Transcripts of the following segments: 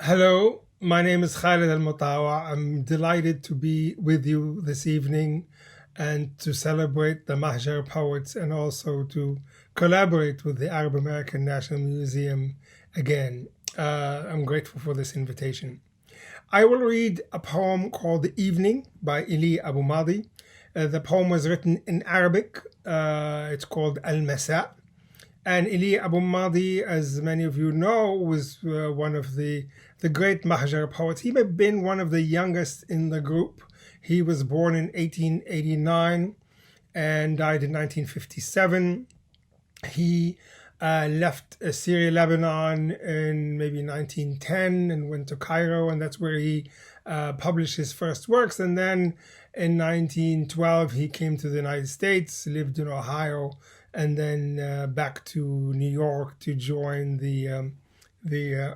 Hello, my name is Khaled Mattawa. I'm delighted to be with you this evening and to celebrate the Mahjar poets and also to collaborate with the Arab American National Museum again. I'm grateful for this invitation. I will read a poem called The Evening by Elia Abu Madi. The poem was written in Arabic. It's called al-Masaa. And Elia Abu Madi, as many of you know, was one of the great Mahjar poets. He may have been one of the youngest in the group. He was born in 1889 and died in 1957. He left Syria, Lebanon in maybe 1910 and went to Cairo, and that's where he published his first works. And then in 1912, he came to the United States, lived in Ohio, and then back to New York to join the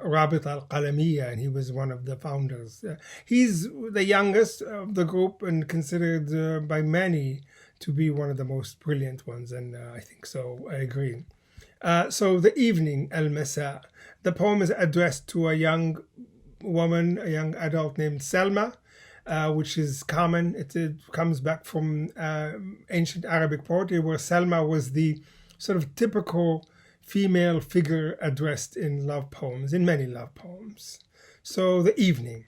Rabit al-Qalamiyya, and he was one of the founders. He's the youngest of the group and considered by many to be one of the most brilliant ones, and I think so. I agree. So The Evening, al-Masaa. The poem is addressed to a young woman, a young adult named Selma, which is common. It comes back from ancient Arabic poetry, where Selma was the sort of typical female figure addressed in love poems, in many love poems. So The Evening.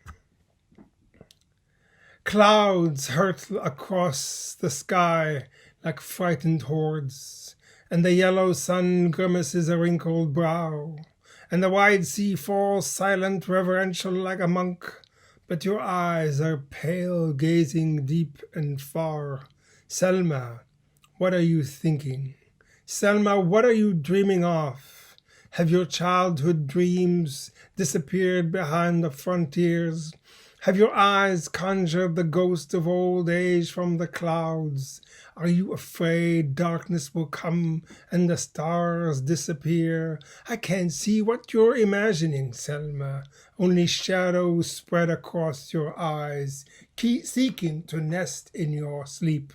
Clouds hurtle across the sky like frightened hordes, and the yellow sun grimaces a wrinkled brow, and the wide sea falls silent, reverential like a monk. But your eyes are pale, gazing deep and far. Selma, what are you thinking? Selma, what are you dreaming of? Have your childhood dreams disappeared behind the frontiers? Have your eyes conjured the ghost of old age from the clouds? Are you afraid darkness will come and the stars disappear? I can't see what you're imagining, Selma. Only shadows spread across your eyes, seeking to nest in your sleep.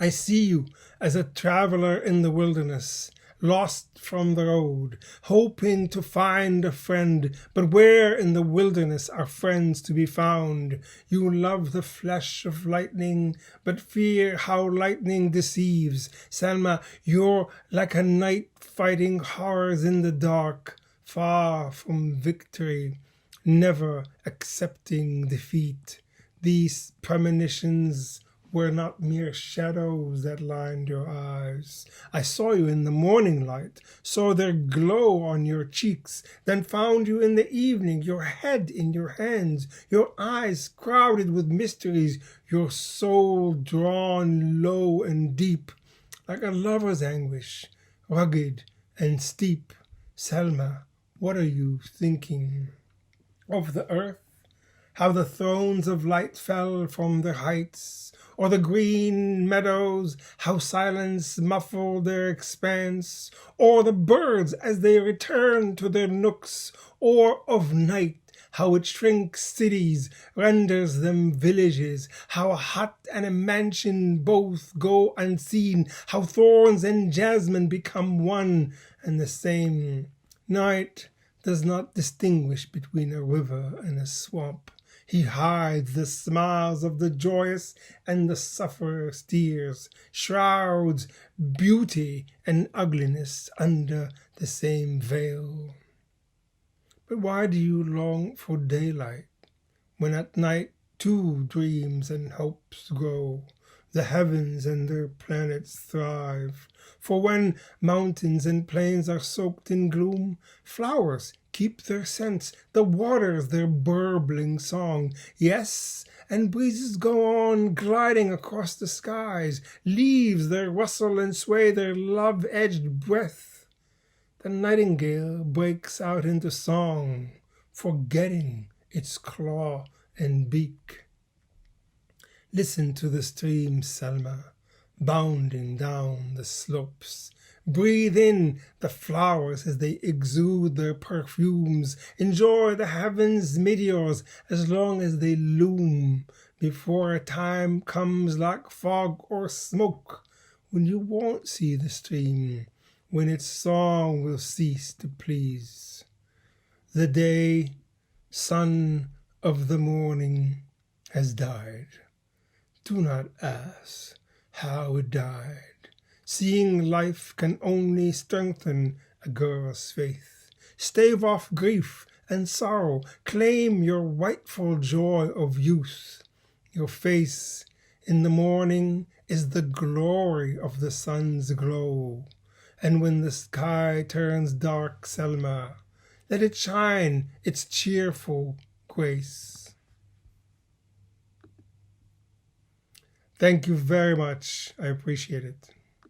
I see you as a traveler in the wilderness, lost from the road, hoping to find a friend. But where in the wilderness are friends to be found? You love the flash of lightning, but fear how lightning deceives. Selma, you're like a knight fighting horrors in the dark, far from victory, never accepting defeat. These premonitions were not mere shadows that lined your eyes. I saw you in the morning light, saw their glow on your cheeks, then found you in the evening, your head in your hands, your eyes crowded with mysteries, your soul drawn low and deep, like a lover's anguish, rugged and steep. Selma, what are you thinking? Of the earth? How the thrones of light fell from their heights, or the green meadows, how silence muffled their expanse, or the birds as they returned to their nooks, or of night, how it shrinks cities, renders them villages, how a hut and a mansion both go unseen, how thorns and jasmine become one and the same. Night does not distinguish between a river and a swamp. He hides the smiles of the joyous and the sufferer steers, shrouds beauty and ugliness under the same veil. But why do you long for daylight, when at night too dreams and hopes grow? The heavens and their planets thrive. For when mountains and plains are soaked in gloom, flowers keep their scents, the waters their burbling song. Yes, and breezes go on gliding across the skies, leaves their rustle and sway their love-edged breath. The nightingale breaks out into song, forgetting its claw and beak. Listen to the stream, Selma, bounding down the slopes. Breathe in the flowers as they exude their perfumes. Enjoy the heavens' meteors as long as they loom, before a time comes like fog or smoke when you won't see the stream, when its song will cease to please. The day Son of the morning has died. Do not ask how it died. Seeing life can only strengthen a girl's faith. Stave off grief and sorrow. Claim your rightful joy of youth. Your face in the morning is the glory of the sun's glow. And when the sky turns dark, Selma, let it shine its cheerful grace. Thank you very much. I appreciate it.